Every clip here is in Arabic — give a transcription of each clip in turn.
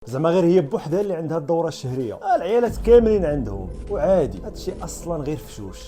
زعما غير هي بوحدها اللي عندها الدوره الشهريه، العيالات كاملين عندهم وعادي. هادشي اصلا غير فشوش.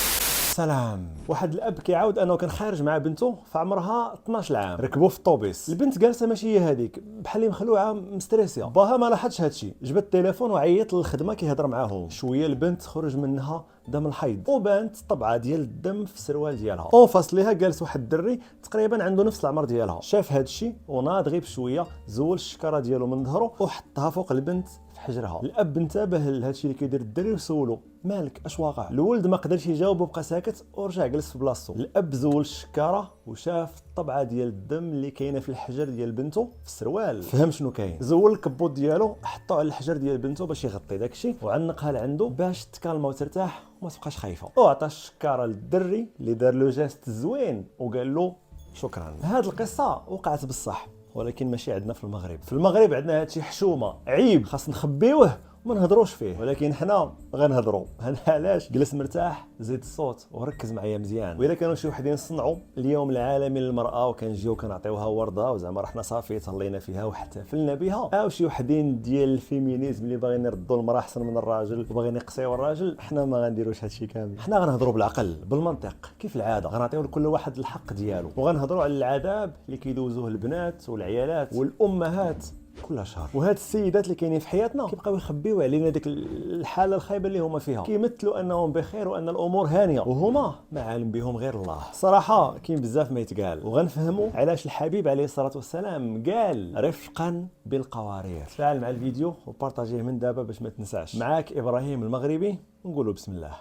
سلام. واحد الاب كيعاود انه كان خارج مع بنته في عمرها 12 عام، ركبوا في الطوبيس، البنت جالسه ماشي هي هذيك بحال اللي مخلوعه مستريسيه. باها ما لاحظش هادشي، جبت التليفون وعيط للخدمه كيهضر معاهم. شويه البنت خرج منها دم الحيض وبانت طبعه ديال الدم في السروال ديالها. اون فاس ليها جالس واحد الدري تقريبا عنده نفس العمر ديالها، شاف هادشي وناض غير بشويه زول الشكاره ديالو من ظهره وحطها فوق البنت في حجرها. الاب انتبه لهادشي اللي كيدير الدري وسولو مالك اش واقع. الولد ما قدرش يجاوب وبقى ساكت ورجع جلس في بلاصتو. الاب زول الشكاره وشاف الطبعه ديال الدم اللي كاينه في الحجر ديال بنته في السروال، فهم شنو كاين. زول الكبوط ديالو حطو على الحجر ديال بنته باش يغطي داكشي وعنقها لعندو باش تكالما وترتاح وما تبقاش خايفه. وعطى الشكاره للدري اللي دار له جاست زوين وقال له شكرا. هاد القصه وقعت بصح، ولكن ماشي عندنا في المغرب. في المغرب عندنا هادشي حشومه، عيب، خاص نخبيوه وما نهضروش فيه، ولكن حنا غنهضروا. هذا علاش جلس مرتاح، زيد الصوت وركز معايا مزيان. واذا كانوا شي وحدين صنعوا اليوم العالمي للمراه وكنجيو كنعطيوها ورده وزعما رحنا صافي تهلينا فيها واحتفلنا بها، او شي وحدين ديال الفيمينيزم اللي باغيين يردوا المراه احسن من الراجل وباغيين يقصيو الراجل، حنا ما غنديروش هادشي كامل. حنا غنهضروا بالعقل بالمنطق كيف العاده، غنعطيو لكل واحد الحق ديالو، وغنهضروا على العذاب اللي كيدوزوه البنات والعيالات والامهات كل شهر. وهاد السيدات اللي كاينين في حياتنا كيبقاو يخبيو علينا ديك الحاله الخايبه اللي هما فيها، كيمثلوا انهم بخير وان الامور هانيه وهما ما عالم بهم غير الله. صراحه كاين بزاف ما يتقال، وغنفهموا علاش الحبيب عليه الصلاه والسلام قال رفقا بالقوارير. تفاعل مع الفيديو وبارطاجيه من دابا باش ما تنساش. معاك ابراهيم المغربي، نقولوا بسم الله.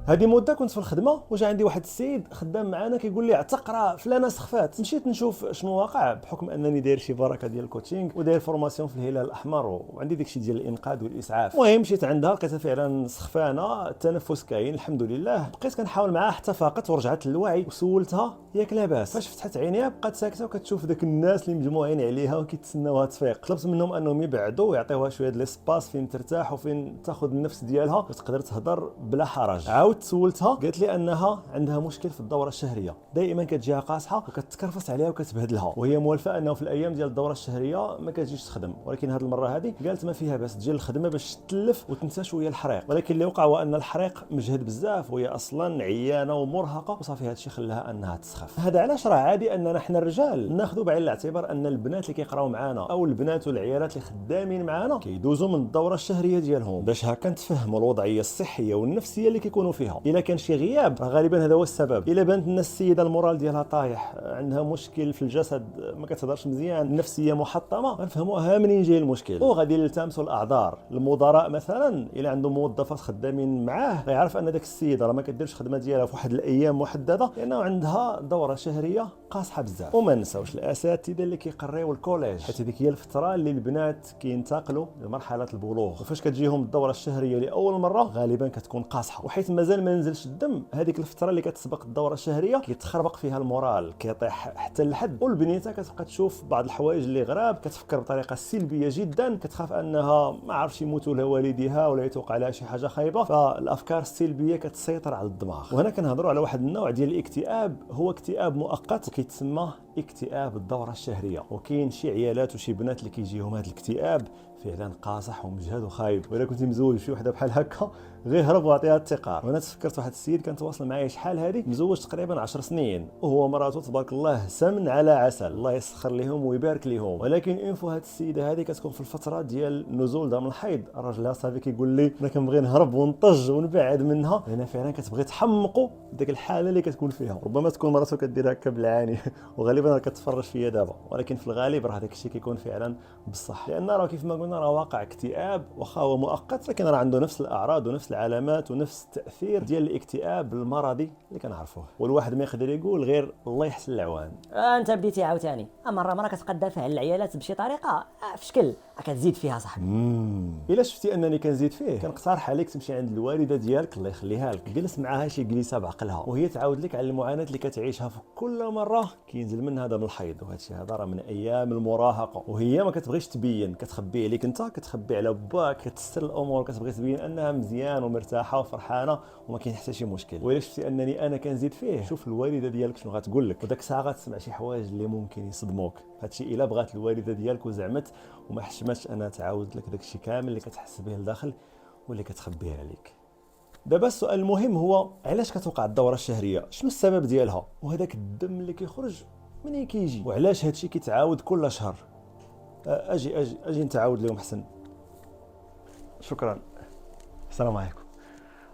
هذه مده كنت في الخدمه وجا عندي واحد السيد خدام معانا كيقول لي عتق راه فلانه سخفات. مشيت نشوف شنو واقع بحكم انني داير شي بركه ديال الكوتشينغ وداير فورماسيون في الهلال الاحمر وعندي داكشي ديال الانقاذ والاسعاف. المهم مشيت عندها لقيتها فعلا سخفانه، التنفس كاين الحمد لله. بقيت كنحاول معاها حتى فاقت ورجعت للوعي وسولتها ياك لاباس. فاش فتحت عينيها بقات ساكته وكتشوف داك الناس اللي مجموعين عليها وكيتسناوها تفيق. طلبت منهم انهم يبعدوا ويعطيوها شويه ديال السباس فين ترتاح وفين تاخذ النفس ديالها وتقدر تهضر بلا حرج. عاودت سولتها قالت لي انها عندها مشكل في الدوره الشهريه، دائما كتجيها قاصحه وكتكرفس عليها وكتبهدلها، وهي موالفه انه في الايام ديال الدوره الشهريه ما كتجيش تخدم. ولكن هذه المره هذه قالت ما فيها بس تجي الخدمه باش تتلف وتنسى شويه الحريق. ولكن اللي وقع هو ان الحريق مجهد بزاف وهي اصلا عيانه ومرهقه وصافي هذا الشيء خلاها انها تسخف. هذا علاش راه عادي اننا حنا الرجال ناخذوا بعين الاعتبار ان البنات اللي كيقراو معانا او البنات والعيالات اللي خدامين معانا كيدوزوا من الدوره الشهريه ديالهم، باش هكا نتفهموا الوضعيه الصحيه والنفسيه اللي كيكونوا فيها. الا كان شي غياب غالبا هذا هو السبب. الا بانت لنا السيده المورال ديالها طايح، عندها مشكل في الجسد، ما كتهضرش مزيان، النفسيه محطمه، غنفهموها منين جاي المشكل وغادي نلتمسوا الاعذار. المدراء مثلا الا عندهم موظفات خدامين معاه غيعرف ان داك السيده راه ما كديرش الخدمه ديالها في واحد الايام محدده لانه عندها دوره شهريه قاصحه بزاف. وما نساوش الاساتذه اللي كيقريو الكوليج، حيت هذيك هي الفتره اللي البنات كينتقلوا لمرحله البلوغ، وفاش كتجيهم الدوره الشهريه لاول مره غالبا كتكون قاصحه. وحيت مازال ما نزلش الدم، هذيك الفتره اللي كتسبق الدوره الشهريه كيتخربق فيها المورال، كيطيح حتى لحد والبنيته كتبقى تشوف بعض الحوايج اللي غراب، كتفكر بطريقه سلبيه جدا، كتخاف انها ما عرفش يموتوا لها والديها ولا يتوقع لها شي حاجه خايبه، فالافكار السلبيه كتسيطر على الدماغ. وهنا كنهضروا على واحد النوع ديال الاكتئاب، هو اكتئاب مؤقت وكيتسمى اكتئاب الدوره الشهريه. وكاين شي عيالات وشي بنات اللي كيجيهم هذا الاكتئاب فعلا قاصح ومجهد وخايب. ولا كنتي مزوج شي وحده بحال هكا غير هرب وعطيها الثقه. وانا تفكرت واحد السيد كان تواصل معايا شحال هذه، مزوج تقريبا 10 سنين وهو مراته تبارك الله سمن على عسل، الله يسخر لهم ويبارك لهم. ولكن انفو هاد السيده هذه كتكون في الفتره ديال نزول دم الحيض، راجلها صافي كيقول لي انا كنبغي نهرب ونطج ونبعد منها لان فعلا كتبغي تحمقوا ديك الحاله اللي كتكون فيها. ربما تكون مراته كدير هكا بالعاني وغالبا راه كتفرج فيا دابا، ولكن في الغالب راه داك الشيء كيكون فعلا بصح، لان راه كيف ما قلنا راه واقع اكتئاب واخا هو مؤقت، لكن راه عنده نفس الاعراض ونفس العلامات ونفس التاثير ديال الاكتئاب المرضي اللي كنعرفوه. والواحد ما يقدر يقول غير الله يحسن العوان. انت بديتي عاوتاني مره كتبقى تدافع على العيالات بشي طريقه في شكل كتزيد فيها صاحبي. الا شفتي انني كنزيد فيه كنقترح عليك تمشي عند الوالده ديالك الله يخليها لك، جلس معاها شي جلسه بعقلها وهي تعاود لك على المعاناه اللي كتعيشها في كل مره كينزل منها دم الحيض. وهذا الشيء هذا راه من ايام المراهقه، وهي ما كتبغيش تبين، كتخبي عليك انت، كتخبي على باك، كتستر الامور، كتبغي تبين انها مزيان ومرتاحه وفرحانه وما كاين حتى شي مشكل. والا شفتي انني انا كنزيد فيه، شوف الوالده ديالك شنو غتقول لك، وداك الساعه غتسمع شي حوايج اللي ممكن يصدموك. هادشي الا بغات الوالده ديالك وزعمت وما حشمتش انا تعاود لك داكشي كامل اللي كتحس به لداخل واللي كتخبيه عليك. دابا السؤال المهم هو علاش كتوقع الدوره الشهريه؟ شنو السبب ديالها؟ وهذاك الدم اللي كيخرج منين كيجي؟ وعلاش هادشي كيتعاود كل شهر؟ اجي نتعاود لهم حسن. شكرا. السلام عليكم.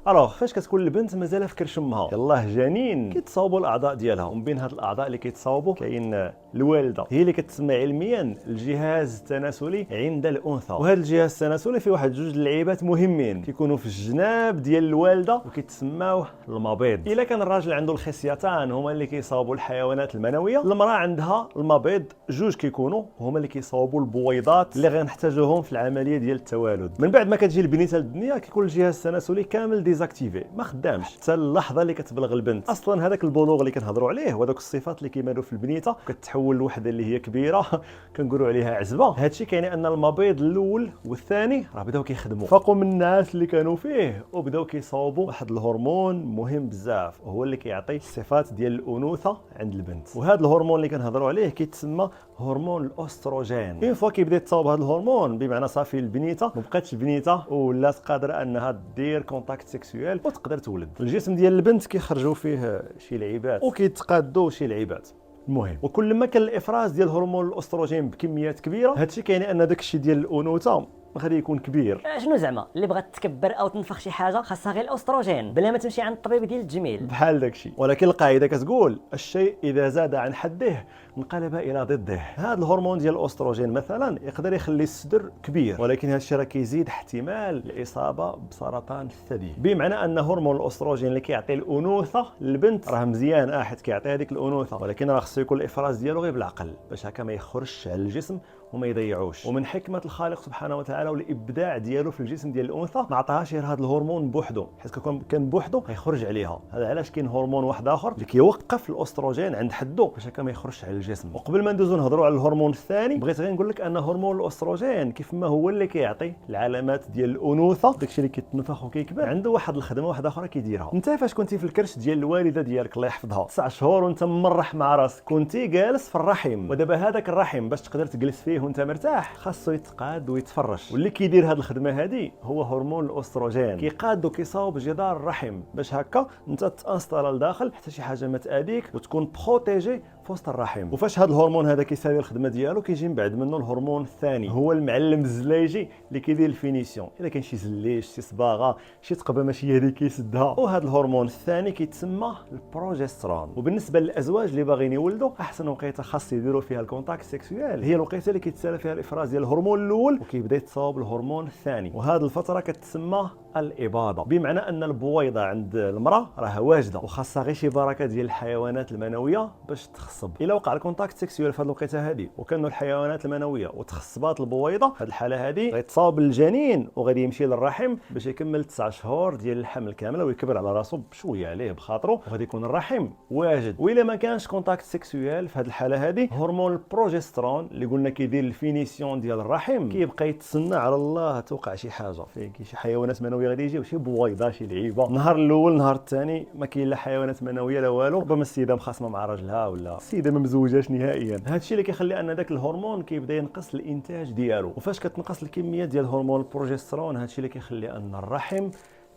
الوغ فاش كتكون البنت مازال في كرش امها يلاه جنين كيتصاوبوا الاعضاء ديالها، ومن بين هاد الاعضاء اللي كيتصاوبوا كاين الوالده، هي اللي كتسمى علميا الجهاز التناسلي عند الانثى. وهذا الجهاز التناسلي فيه واحد جوج اللعيبات مهمين كيكونوا في الجناب ديال الوالده وكيتسماو المبيض. الا كان الراجل عنده الخصيتان هما اللي كيصاوبوا الحيوانات المنويه، المراه عندها المبيض جوج كيكونوا هما اللي كيصاوبوا البويضات اللي غنحتاجوهم في العمليه ديال التوالد. من بعد ما كتجي البنيته للدنيا كيكون الجهاز التناسلي كامل ديزاكتيفي، ما خدامش حتى اللحظه اللي كتبلغ البنت. اصلا هذاك البلوغ اللي كنهضروا عليه وهذوك الصفات اللي كيمالوا في البنيته كتحول لوحده اللي هي كبيره كنقولوا عليها عزبه. هادشي كيعني ان المبيض الاول والثاني راه بداو كيخدموا، فاقوا من الناس اللي كانوا فيه وبداو كيصاوبوا واحد الهرمون مهم بزاف وهو اللي كيعطي الصفات ديال الانوثه عند البنت. وهذا الهرمون اللي كنهضروا عليه كيتسمى هرمون الاستروجين. اين فوا كيبدا يتصاوب هذا الهرمون بمعنى صافي البنيته ما بقاتش بنيته ولات قادره انها دير كونتاكت سيكسويل وتقدر تولد. الجسم ديال البنت كيخرجوا فيه شي لعيبات وكيتقادوا شي لعيبات. المهم وكل ما كان الافراز ديال هرمون الاستروجين بكميات كبيره هادشي كيعني ان داكشي ديال الانوثه غادي يكون كبير. شنو زعما اللي بغات تكبر او تنفخ شي حاجه خاصها غير الاستروجين بلا ما تمشي عند الطبيب ديال التجميل بحال داكشي. ولكن القاعده كتقول الشيء اذا زاد عن حده انقلب الى ضده. هذا الهرمون ديال الاستروجين مثلا يقدر يخلي الصدر كبير، ولكن هذا الشيء راه كيزيد احتمال الاصابه بسرطان الثدي. بمعنى ان هرمون الاستروجين اللي كيعطي الانوثه للبنت راه مزيان حيت كيعطي هذيك الانوثه، ولكن راه خصو يكون الافراز ديالو غير بالعقل باش هكا ما يخرجش على الجسم وما يضيعوش. ومن حكمه الخالق سبحانه وتعالى والابداع ديالو في الجسم ديال الانثى ما عطاهاش غير هذا الهرمون بوحدو، حيت كان بوحدو غيخرج عليها. هذا علاش كاين هرمون واحد اخر اللي كيوقف الاستروجين عند حدو باش هكا ما يخرجش على الجسم. وقبل ما ندوزو نهضروا على الهرمون الثاني بغيت غير نقول لك ان هرمون الاستروجين كيف ما هو اللي كيعطي العلامات ديال الانوثه داكشي اللي كيتنفخ وكيكبر عنده واحد الخدمه واحده اخرى كيديرها. انت فاش كنتي في الكرش ديال الوالده ديالك الله يحفظها 9 شهور وانت مرح مع راسك كنتي جالس في الرحم، ودابا هذاك الرحم باش تقدر تجلس فيه وانت مرتاح خاصو يتقاد ويتفرش. واللي كيدير هذه الخدمه هذه هو هرمون الاستروجين، كيقاد وكيصاوب جدار الرحم باش هكا انت تانستال لداخل حتى شي حاجه ما تاذيك وتكون بروتيجي في وسط الرحم. وفاش هذا الهرمون هذا كيساوي الخدمه ديالو كيجي من بعد منه الهرمون الثاني هو المعلم الزلايجي اللي كيدير الفينيسيون. الا كاين شي زليج شي صباغه شي تقبه ماشي هي اللي كيسدها. وهذا الهرمون الثاني كيتسمى البروجسترون. وبالنسبه للازواج اللي باغيين يولدوا احسن وقيته خاص يديروا فيها الكونتاكت سيكسويل هي الوقيته اللي كيتسالى فيها الافراز ديال الهرمون الاول وكيبدا يتصاوب الهرمون الثاني. وهذه الفتره كتسمى الاباضه، بمعنى ان البويضه عند المراه راه واجده وخاصها غير شي بركه ديال الحيوانات المنويه باش تخصب. الا وقع الكونتاكت سيكسويل في هذه الوقيته هذه وكانوا الحيوانات المنويه وتخصبات البويضه في هذه الحاله هذه غيتصاوب الجنين وغادي يمشي للرحم باش يكمل 9 شهور ديال الحمل كامله ويكبر على راسو بشويه عليه بخاطره وغادي يكون الرحم واجد. والا ما كانش كونتاكت سيكسويل في هذه الحاله هذه هرمون البروجسترون اللي قلنا كيدير الفينيسيون ديال الرحم كيبقى يتسنى على الله توقع شي حاجه فيه شي حيوانات منويه غادي يجيو شي بويضه شي لعيبه. النهار الاول النهار الثاني ما كاين لا حيوانات منويه لا والو، ربما السيده مخاصمه مع راجلها ولا السيده ما مزوجاش نهائيا. هذا الشيء اللي كيخلي ان داك الهرمون كيبدا ينقص الانتاج ديالو. وفاش كتنقص الكميه ديال هرمون البروجسترون هذا الشيء اللي كيخلي ان الرحم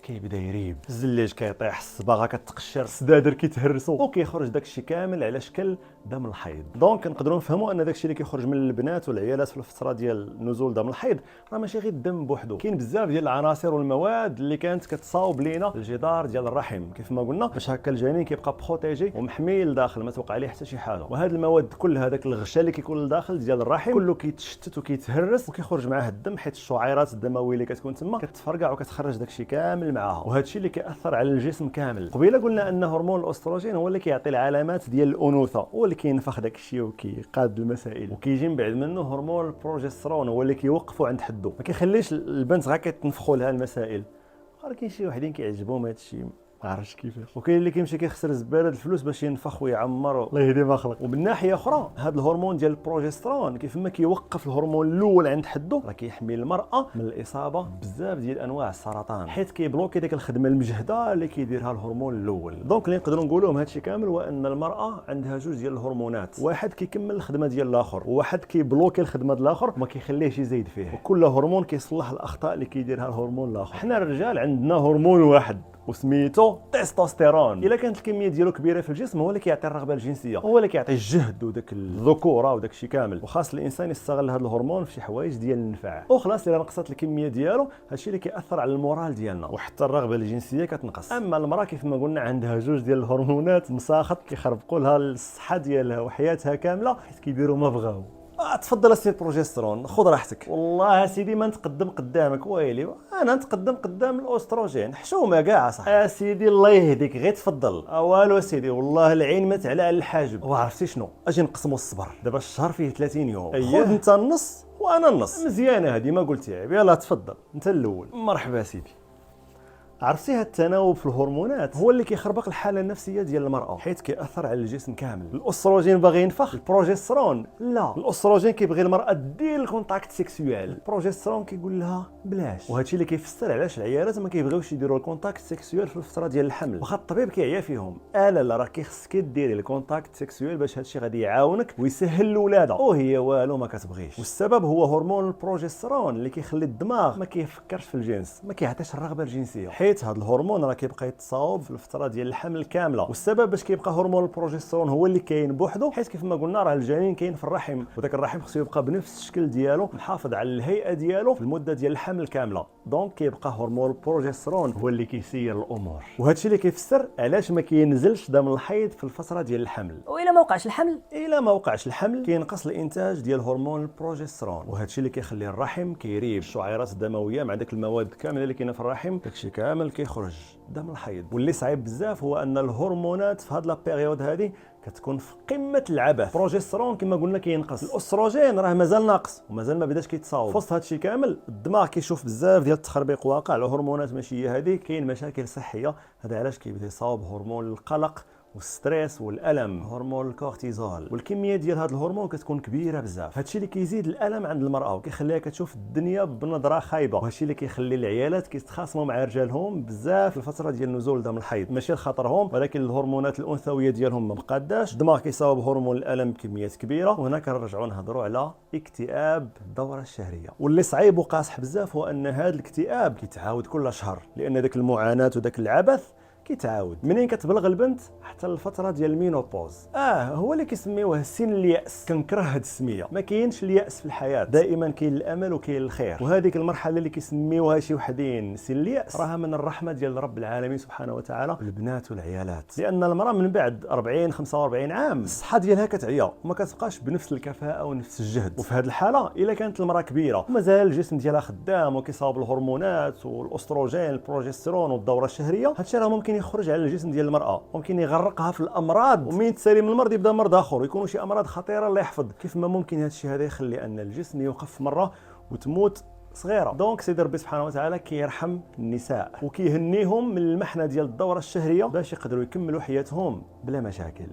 كيبدا يريب، الزلاج كيطيح، الصباغه كتقشر، السدادر كيتهرسوا وكيخرج داكشي كامل على شكل دم الحيض. دونك كنقدروا نفهموا ان داكشي اللي كيخرج من البنات والعيالات في الفتره ديال نزول دم الحيض راه ماشي غير الدم بوحدو، كاين بزاف ديال العناصر والمواد اللي كانت كتصاوب لينا الجدار ديال الرحم كيف ما قلنا باش هكا الجنين كيبقى بروتيجي ومحمي لداخل ما توقع عليه حتى شي حاجه. وهاد المواد كل هذاك الغشاء اللي كيكون لداخل ديال الرحم كله كيتشتت وكيتهرس وكيخرج معاه الدم حيت الشعيرات الدمويه اللي كتكون تما كتفرقع وكتخرج داكشي كامل معها، وهذا الشيء اللي كيأثر على الجسم كامل. قبيله قلنا ان هرمون الاستروجين هو اللي كيعطي العلامات ديال الانوثه، هو اللي كينفخ داك الشيء وكيقاد المسائل، وكيجي من بعد منه هرمون البروجسترون هو اللي كيوقفوا عند حده، ما كيخليش البنت غير كتنفخوا لها المسائل. كاين شي وحدين كيعجبهم هذا الشيء ما عرفتش كيفاش، وكاين اللي كيمشي كيخسر زباله الفلوس باش ينفخ ويعمر، الله يهدي ما خلق. ومن ناحيه اخرى هذا الهرمون ديال البروجسترون كيف ما كيوقف الهرمون الاول عند حده، راه كيحمي المراه من الاصابه بزاف ديال انواع السرطان، حيت كيبلوكي ديك الخدمه المجهده اللي كيديرها الهرمون الاول. دونك اللي نقدروا نقولوهم هذا الشيء كامل هو ان المراه عندها جوج ديال الهرمونات، واحد كيكمل الخدمه ديال الاخر، وواحد كيبلوكي الخدمه ديال الاخر وما كيخليهش يزيد فيه، وكل هرمون كيصلح الاخطاء اللي كيديرها الهرمون الاخر. حنا الرجال عندنا هرمون واحد وسميتو تستوستيرون، الا كانت الكميه ديالو كبيره في الجسم هو اللي كيعطي الرغبه الجنسيه، هو اللي كيعطي الجهد وداك الذكوره وداك الشيء كامل، وخاص الانسان يستغل هذا الهرمون في شي حوايج ديال النفع. وخلاص الا نقصت الكميه ديالو هادشي اللي كيأثر على المورال ديالنا، وحتى الرغبه الجنسيه كتنقص. اما المراه كيف ما قلنا عندها جوج ديال الهرمونات مساخط كيخربقوا لها الصحه ديالها وحياتها كامله، حيت كيديروا ما بغاو. تفضل السي بروجسترون، خذ راحتك. والله سيدي ما نتقدم قدامك، ويلي انا نتقدم قدام الاستروجين، حشومه كاع صح. سيدي الله يهديك غير تفضل. والو سيدي والله العين ما تعلى على الحاجب. وعرفتي شنو، اجي نقسموا الصبر، دابا الشهر فيه 30 يوم، خذ انت النص وانا النص. مزيانه هذه ما قلتي عيب. يلا تفضل انت الاول. مرحبا سيدي. عرفتي هاد التناوب في الهرمونات هو اللي كيخربق الحاله النفسيه ديال المراه، حيت كيأثر على الجسم كامل. الاستروجين باغي ينفخ، البروجسترون لا. الاستروجين كيبغي المراه دير الكونتاكت سيكسوال، البروجسترون كيقول لها بلاش. وهادشي اللي كيفسر علاش العيالات ما كيبغيوش يديروا الكونتاكت سيكسوال في الفتره ديال الحمل، واخا الطبيب كيعيا فيهم. لا راه كيخصك ديري الكونتاكت سيكسوال باش هادشي غادي يعاونك ويسهل الولاده، وهي والو ما كتبغيش. والسبب هو هرمون البروجسترون اللي كيخلي الدماغ ما كيفكرش في الجنس، ما كيعطيش الرغبه الجنسيه، حيت هذا الهرمون راه كيبقى يتصاوب في الفتره ديال الحمل كامله. والسبب باش كيبقى هرمون البروجسترون هو اللي كاين بوحدو، حيت كيف ما قلنا راه الجنين كاين في الرحم، وداك الرحم خصو يبقى بنفس الشكل ديالو، محافظ على الهيئه ديالو في المده ديال الحمل كامله. دونك كيبقى هرمون البروجسترون هو اللي كيسير الامور، وهذا الشيء اللي كيفسر علاش ما كينزلش دم الحيض في الفتره ديال الحمل. والا ما وقعش الحمل، كينقص الانتاج ديال هرمون البروجسترون، وهذا الشيء اللي كيخلي الرحم كيريب الشعيرات الدمويه مع داك المواد كامله اللي كاينه في الرحم، داكشي كامل كيخرج دم الحيض. واللي صعيب بزاف هو ان الهرمونات في هاد لا بيريود هذه كتكون في قمه العبث. البروجسترون كما قلنا كينقص، الاستروجين راه مازال ناقص ومازال ما بداش كيتصاوب. وسط هادشي كامل الدماغ كيشوف بزاف ديال التخربيق واقع، الهرمونات ماشي هي هذه، كاين مشاكل صحيه. هذا علاش كيبدا يصاوب هرمون القلق والستريس والالم، هرمون الكورتيزول، والكميه ديال هذا الهرمون كتكون كبيره بزاف. هادشي اللي كيزيد الالم عند المراه وكيخليها كتشوف الدنيا بنظره خايبه، وهادشي اللي كيخلي العيالات كيتخاصموا مع رجالهم بزاف في الفتره ديال نزول دم الحيض، ماشي لخاطرهم ولكن الهرمونات الانثويه ديالهم ما مقاداش. الدماغ كيصاوب هرمون الالم بكميات كبيره، وهنا كنرجعوا نهضروا على اكتئاب الدوره الشهريه. واللي صعيب وقاصح بزاف هو ان هذا الاكتئاب كيتعاود كل شهر، لان داك المعاناه وداك العبث كيتعاود منين كتبلغ البنت حتى الفتره ديال المينوبوز. هو اللي كيسميوه سن الياس. كنكره هاد السميه، ما كاينش الياس في الحياه، دائما كاين الامل وكاين الخير. وهذيك المرحله اللي كيسميوها شي وحدين سن الياس راها من الرحمه ديال رب العالمين سبحانه وتعالى البنات والعيالات، لان المراه من بعد 40 45 عام الصحه ديالها كتعيا وما كتبقاش بنفس الكفاءه ونفس الجهد. وفي هذه الحاله الا كانت المراه كبيره ومازال الجسم ديالها خدام وكيصاوب الهرمونات والاستروجين البروجسترون والدوره الشهريه، هادشي راه ممكن يخرج على الجسم ديال المراه، ممكن يغرقها في الامراض، ومن تسالي من المرض يبدا مرض اخر، ويكونوا شي امراض خطيره الله يحفظ. كيف ما ممكن هذا الشيء هذا يخلي ان الجسم يوقف مره وتموت صغيره. دونك سيدي ربي سبحانه وتعالى كيرحم النساء وكيهنيهم من المحنه ديال الدوره الشهريه باش يقدروا يكملوا حياتهم بلا مشاكل.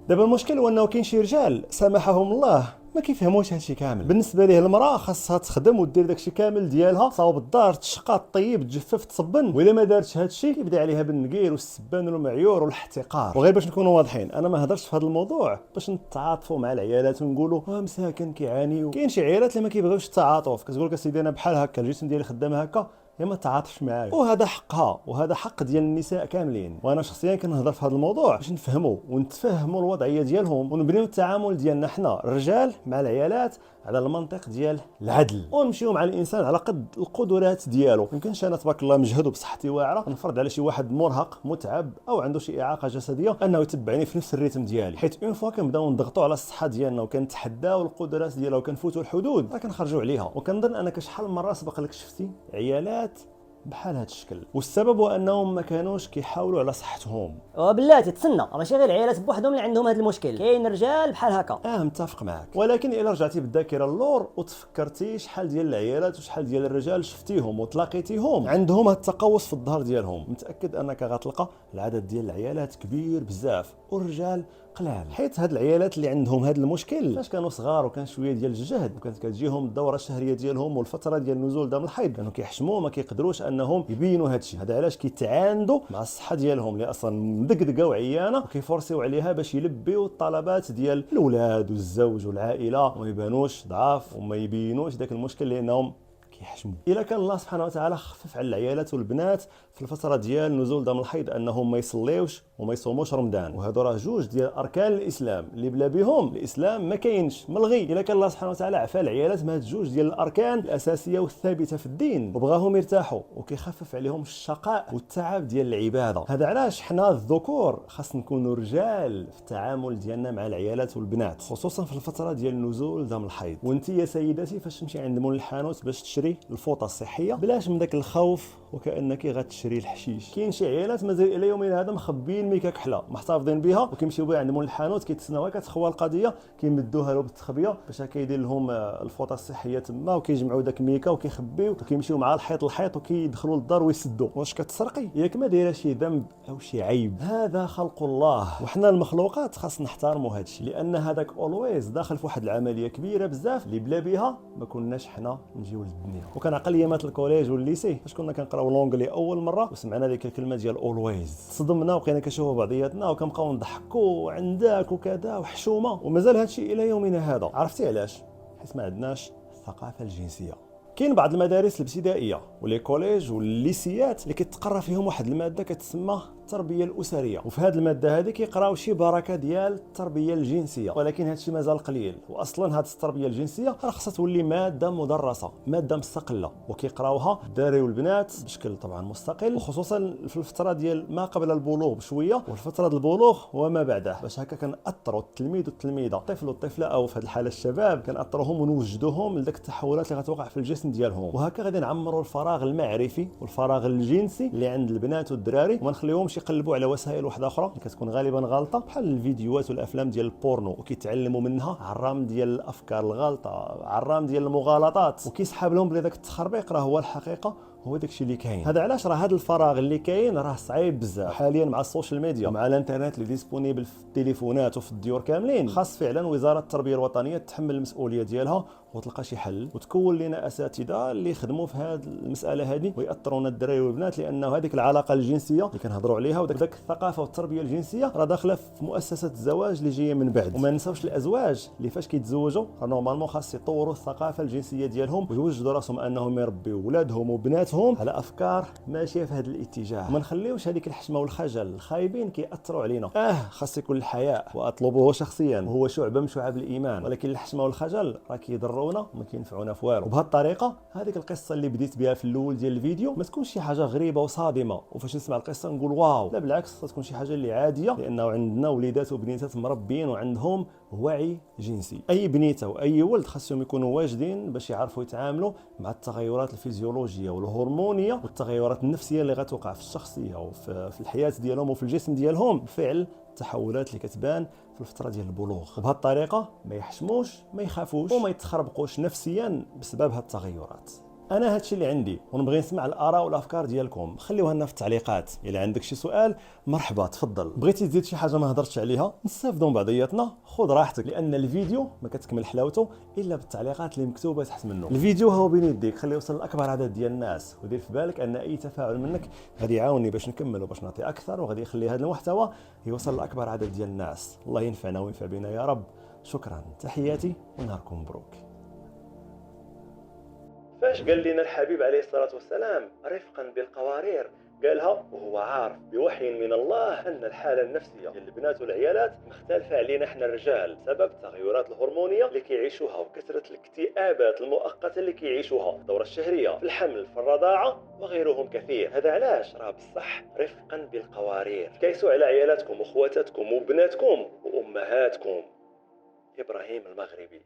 دابا المشكل هو انه كاين شي رجال سامحهم الله ما كيفهموش هادشي كامل. بالنسبه ليه المراه خاصها تخدم ودير داكشي كامل ديالها، تصاوب الدار، تشقى، طيب، تجفف، تصبن، واذا ما دارتش هادشي كيبدا عليها بالنقير والسبان والمعيور والاحتقار. وغير باش نكونوا واضحين، انا ما هضرتش في هذا الموضوع باش نتعاطفوا مع العيالات ونقولوا مساكن كيعانيو. كاين شي عيالات اللي ما كيبغيوش التعاطف، كتقول لك اسيدي انا بحال هكا الجسم ديالي خدام هكا، يا ما تعاطفش معايا، وهذا حقها وهذا حق ديال النساء كاملين. وانا شخصيا كنهضر في هذا الموضوع باش نفهموا ونتفهموا الوضعيه ديالهم ونبنيو التعامل ديالنا حنا الرجال مع العيالات على المنطق ديال العدل، ونمشيو مع الانسان على قد القدرات ديالو. يمكنش انا تبارك الله مجهد وبصحتي واعره نفرض على شي واحد مرهق متعب او عنده شي اعاقه جسديه انه يتبعني في نفس الريتم ديالي، حيت اون فوا كنبداو نضغطوا على الصحه ديالنا وكنتحداو القدرات ديالها وكنفوتوا الحدود راه كنخرجوا عليها. وكنظن انا كشحال من مره سبق لك شفتي عيالات بحال هذا الشكل، والسبب هو انهم ما كانوش كيحاولوا على صحتهم. وبلاتي تسنى، ماشي غير العيالات بوحدهم اللي عندهم هذا المشكل، كاين رجال بحال هكا. متفق معك، ولكن الا رجعتي بالذاكره اللور وتفكرتي شحال ديال العيالات وشحال ديال الرجال شفتيهم وتلاقيتيهم عندهم هذا التقوس في الظهر ديالهم، متاكد انك غتلقى العدد ديال العيالات كبير بزاف والرجال قلال. حيت هاد العيالات اللي عندهم هذا المشكل فاش كانوا صغار وكان شويه ديال الجهد وكانت كتجيهم الدوره الشهريه ديالهم والفتره ديال نزول دم الحيض، كانوا كيحشموا ما كيقدروش انهم يبينوا هذا الشيء. هذا علاش كيتعاندوا مع الصحه ديالهم اللي اصلا مدقدقه وعيانه، وكيفورسيو عليها باش يلبيو الطلبات ديال الاولاد والزوج والعائله وما يبانوش ضعاف وما يبينوش داك المشكل لانهم كيحشموا. الا كان الله سبحانه وتعالى خفف على العيالات والبنات في الفتره ديال نزول دم الحيض انهم ما يصليوش وما يصوموش رمضان، وهادو راه جوج ديال اركان الاسلام اللي بلا بهم الاسلام ما كاينش، ملغي. الا كان الله سبحانه وتعالى عفا العيالات بهاد جوج ديال الاركان الاساسيه والثابته في الدين وبغاهم يرتاحوا وكيخفف عليهم الشقاء والتعب ديال العباده. هذا علاش حنا الذكور خاص نكونوا رجال في التعامل ديالنا مع العيالات والبنات، خصوصا في الفتره ديال نزول دم الحيض. وانت يا سيدتي فاش تمشي عند مول الحانوت باش تشري الفوطه الصحيه بلاش من داك الخوف وكانك غتشري الحشيش. كاين شي عيالات مازال الى يومنا هذا مخبيين ميكا كحله محتفظين بها وكيمشيو بها عند مول الحانوت كيتسناوها كتخوى القضيه كيمدوها له بالتخبيه باش كيدير لهم الفوطه الصحيه تما وكيجمعوا داك ميكا وكيخبيو وكيمشيو مع الحيط للحيط وكيدخلوا للدار ويسدوا. واش كتسرقي؟ ياك ما دايره شي ذنب او شي عيب، هذا خلق الله وحنا المخلوقات خاص نحترموا هذا الشيء، لان هذاك اولويز داخل في واحد العمليه كبيره بزاف اللي بلا بها ما كناش حنا نجيو للدنيا. وكنعقل ايامات الكوليج والليسي فاش كنا كنقراو لونجلي اول مره وسمعنا ديك الكلمه ديال اولويز صدمنا وبقينا كنشوفوا بعضياتنا وكنبقاو نضحكوا عندك وكذا وحشومه، ومازال هذا الشيء الى يومنا هذا. عرفتي علاش؟ حيت ما عندناش الثقافه الجنسيه. كاين بعض المدارس الابتدائيه ولي كوليج والليسيات اللي كتقرا فيهم واحد الماده كتسمى التربيه الاسريه، وفي هذه الماده هذه كيقراو شي بركه ديال التربيه الجنسيه، ولكن هذا الشيء مازال قليل. واصلا هذه التربيه الجنسيه راه خصها تولي ماده مدرسه، ماده مستقله، وكيقراوها الدراري والبنات بشكل طبعا مستقل، وخصوصا في الفتره ديال ما قبل البلوغ بشويه والفتره ديال البلوغ وما بعده، باش هكا كنأثروا التلميذ والتلميذه الطفل والطفله او في هذه الحاله الشباب كنأثروهم ونوجدوهم لذاك التحولات اللي غتوقع في الجسم ديالهم، وهكا غادي نعمروا الفراغ المعرفي والفراغ الجنسي اللي عند البنات والدراري وما نخليوهمش يقلبوا على وسائل واحده اخرى اللي كتكون غالبا غلطه بحال الفيديوهات والافلام ديال البورنو، وكيتعلموا منها عرام ديال الافكار الغلطه، عرام ديال المغالطات، وكيسحب لهم بلي داك التخربيق راه هو الحقيقه، هو داكشي اللي كاين. هذا علاش راه هذا الفراغ اللي كاين راه صعيب بزاف حاليا مع السوشيال ميديا مع الانترنت اللي ديسپونيبل في التليفونات وفي الديور كاملين. خاص فعلا وزاره التربيه الوطنيه تحمل المسؤوليه ديالها وتلقى شي حل وتكون لنا اساتذه اللي يخدموا في هذه المساله هذه ويأثرونا الدراري والبنات، لانه هذيك العلاقه الجنسيه اللي كنهضروا عليها وداك الثقافه والتربيه الجنسيه راه داخله في مؤسسه الزواج اللي جايه من بعد. وما ننساوش الازواج اللي فاش كيتزوجوا راه نورمالمون خاص يطوروا الثقافه الجنسيه ديالهم ويوجدوا راسهم انهم يربيوا اولادهم وبناتهم على افكار ماشيه في هذا الاتجاه، وما نخليوش هذيك الحشمه والخجل الخايبين كيأثروا علينا. خاص يكون الحياء واطلبه شخصيا وهو شعبه من شعب الايمان، ولكن الحشمه والخجل راه كيضرونا وما كينفعونا في والو. وبهذه الطريقه هذيك القصه اللي بديت بها في الاول ديال الفيديو ما تكونش شي حاجه غريبه وصادمه وفاش نسمع القصه نقول واو، لا بالعكس تكون شي حاجه اللي عاديه، لانه عندنا وليدات وبنيتات مربين وعندهم وعي جنسي. اي بنيته واي ولد خاصهم يكونوا واجدين باش يعرفوا يتعاملوا مع التغيرات الفيزيولوجيه والهرمونيه والتغيرات النفسيه اللي غتوقع في الشخصيه وفي الحياه ديالهم وفي الجسم ديالهم بفعل التحولات اللي كتبان في الفتره ديال البلوغ. وبهذه الطريقه ما يحشموش ما يخافوش وما يتخربقوش نفسيا بسبب هذه التغيرات. انا هادشي اللي عندي ونبغي نسمع الاراء والافكار ديالكم، خليوها لنا في التعليقات. الا عندك شي سؤال مرحبا تفضل. بغيتي تزيد شي حاجه ما هضرتش عليها نستافدوا بعضياتنا خذ راحتك، لان الفيديو ما كتكمل حلاوته الا بالتعليقات اللي مكتوبه تحت منه. الفيديو هو بين يديك، خليه يوصل لاكبر عدد ديال الناس ودير في بالك ان اي تفاعل منك غادي يعاوني باش نكمل وباش نعطي اكثر وغادي يخلي هذا المحتوى يوصل لاكبر عدد ديال الناس. الله ينفعنا وينفع بنا يا رب. شكرا، تحياتي ونهاركم مبروك. فاش قال لنا الحبيب عليه الصلاة والسلام رفقا بالقوارير قالها وهو عارف بوحي من الله أن الحالة النفسية ديال البنات والعيالات مختلفة علينا احنا الرجال بسبب التغيرات الهرمونية اللي كيعيشوها وكثرة الاكتئابات المؤقتة اللي كيعيشوها في الدورة الشهرية في الحمل في الرضاعة وغيرهم كثير. هذا علاش راه بصح رفقا بالقوارير كيسوا على عيالاتكم واخواتاتكم وبناتكم وأمهاتكم. إبراهيم المغربي.